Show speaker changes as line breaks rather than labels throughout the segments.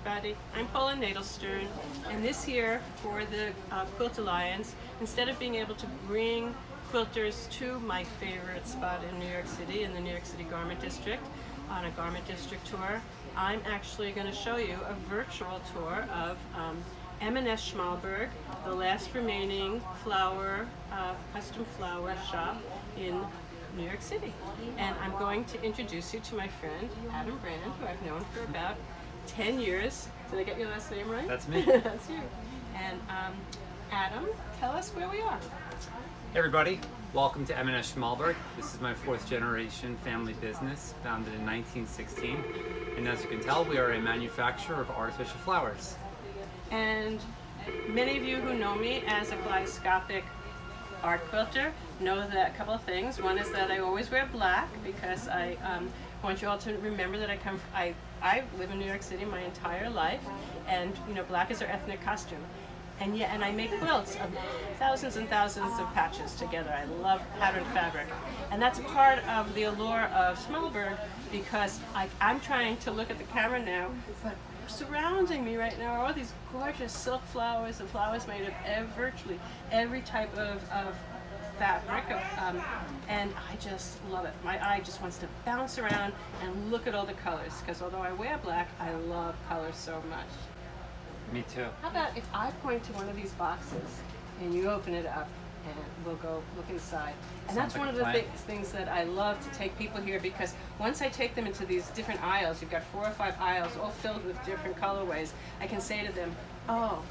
everybody. I'm Paula Nadelstern, and this year for the Quilt Alliance, instead of being able to bring quilters to my favorite spot in New York City, in the New York City Garment District, on a Garment District tour, I'm actually going to show you a virtual tour of M&S Schmalberg, the last remaining flower, custom flower shop in New York City. And I'm going to introduce you to my friend, Adam Brand, who I've known for about 10 years. Did I get your last name right?
That's me.
That's you. And Adam, tell us where we are.
Hey everybody, welcome to M&S Schmalberg. This is my 4th generation family business, founded in 1916. And as you can tell, we are a manufacturer of artificial flowers.
And many of you who know me as a kaleidoscopic art quilter know that a couple of things. One is that I always wear black because I want you all to remember that I live in New York City my entire life, and you know, black is our ethnic costume. And I make quilts of thousands and thousands of patches together. I love patterned fabric. And that's part of the allure of Schmalberg, because I'm trying to look at the camera now, but surrounding me right now are all these gorgeous silk flowers and flowers made of virtually every type of fabric, and I just love it. My eye just wants to bounce around and look at all the colors, because although I wear black, I love colors so much.
Me too.
How about if I point to one of these boxes and you open it up and we'll go look inside. And that's one of the things that I love to take people here, because once I take them into these different aisles, you've got 4 or 5 aisles all filled with different colorways, I can say to them, oh,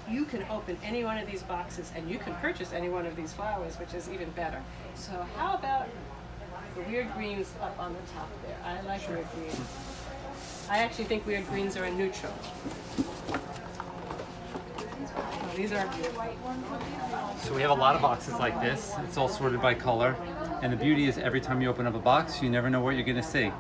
you can open any one of these boxes and you can purchase any one of these flowers, which is even better. So how about the weird greens up on the top there? I like weird greens. I actually think weird greens are a neutral. Oh, these are beautiful.
So we have a lot of boxes like this. It's all sorted by color. And the beauty is every time you open up a box, you never know what you're going to see.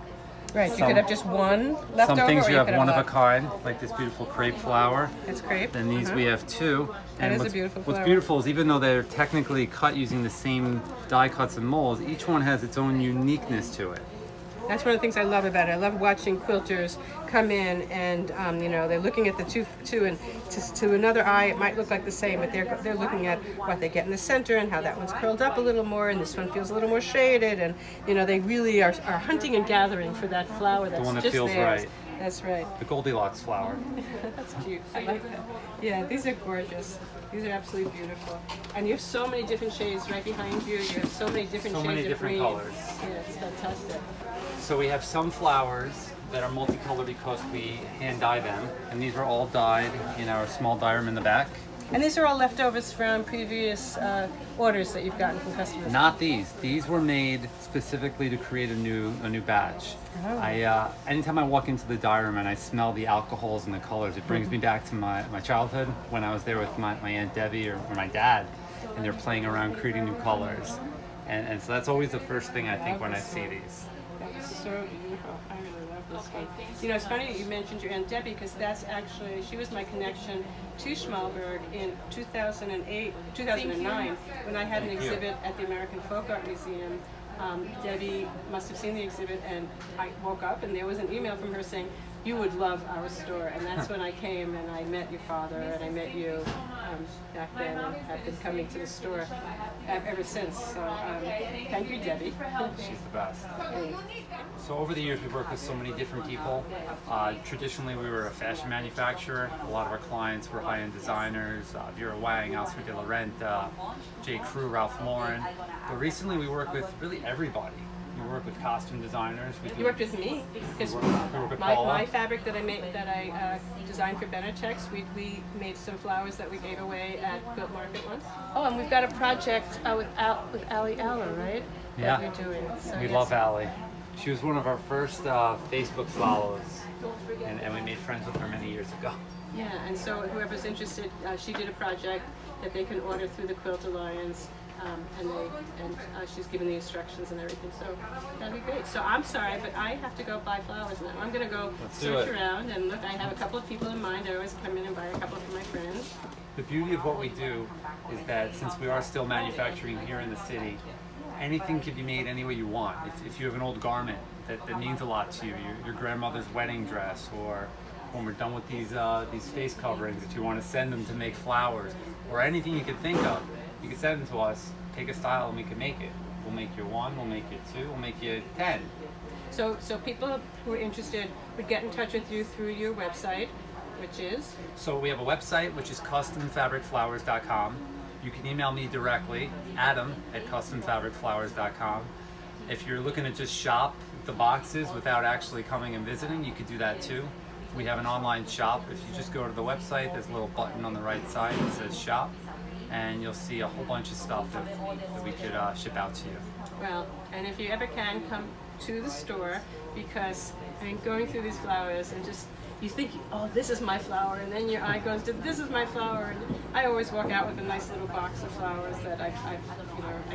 Right, you could have just one left over.
Some things you have one of a
lot.
kind, like this beautiful crepe flower.
It's crepe.
Then these we have 2.
That is a beautiful flower.
What's beautiful is even though they're technically cut using the same die cuts and molds, each one has its own uniqueness to it.
That's one of the things I love about it. I love watching quilters come in and you know, they're looking at the two and to another eye it might look like the same, but they're looking at what they get in the center and how that one's curled up a little more and this one feels a little more shaded, and you know, they really are hunting and gathering for that flower that's
the one that
just
feels
theirs.
right.
That's right.
The Goldilocks flower.
That's cute. I like that. Yeah, these are gorgeous. These are absolutely beautiful. And you have so many different shades right behind you. You have so many different shades of green.
Colors.
Yeah, it's fantastic.
So we have some flowers that are multicolored because we hand dye them, and these are all dyed in our small dye room in the back.
And these are all leftovers from previous orders that you've gotten from customers?
Not these. These were made specifically to create a new batch. Oh. Anytime I walk into the dye room and I smell the alcohols and the colors, it brings me back to my childhood when I was there with my Aunt Debbie or my dad, and they're playing around creating new colors. And so that's always the first thing I think when I see these.
That's so beautiful. I really love this one. You know, it's funny that you mentioned your Aunt Debbie, because that's actually, she was my connection to Schmalberg in 2009, when I had an exhibit at the American Folk Art Museum. Debbie must have seen the exhibit, and I woke up and there was an email from her saying, you would love our store. And that's when I came and I met your father and I met you back then, and I've been coming to the store ever since. So thank you, Debbie.
She's the best. So over the years we've worked with so many different people. Traditionally we were a fashion manufacturer. A lot of our clients were high-end designers, Vera Wang, Alcide de la Renta, J. Crew, Ralph Lauren. But recently we work with really everybody. We work with costume designers.
You worked with me, because my fabric that I designed for Benetex, we made some flowers that we gave away at Quilt Market once. Oh, and we've got a project with Allie Aller, right?
Yeah.
That you're doing. So,
we love Allie. She was one of our first Facebook follows, and we made friends with her many years ago.
Yeah, and so whoever's interested, she did a project that they can order through the Quilt Alliance. And she's given the instructions and everything, so that'd be great. So I'm sorry, but I have to go buy flowers now. I'm going to go search around and look. I have a couple of people in mind. I always come in and buy a couple for my friends.
The beauty of what we do is that since we are still manufacturing here in the city, anything can be made any way you want. If you have an old garment that means a lot to you, your grandmother's wedding dress, or when we're done with these face coverings, if you want to send them to make flowers or anything you could think of, you can send them to us. Pick a style and we can make it. We'll make you 1, we'll make you 2, we'll make you 10.
So people who are interested would get in touch with you through your website, which is?
So we have a website, which is customfabricflowers.com. You can email me directly, adam@customfabricflowers.com. If you're looking to just shop the boxes without actually coming and visiting, you could do that too. We have an online shop. If you just go to the website, there's a little button on the right side that says shop, and you'll see a whole bunch of stuff that we could ship out to you.
Well, and if you ever can, come to the store, because I mean, going through these flowers and just, you think, oh, this is my flower, and then your eye goes to, this is my flower, and I always walk out with a nice little box of flowers that I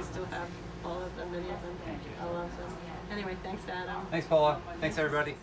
still have all of them, many of them. I love them. Anyway, thanks, Adam.
Thanks, Paula. Thanks, everybody.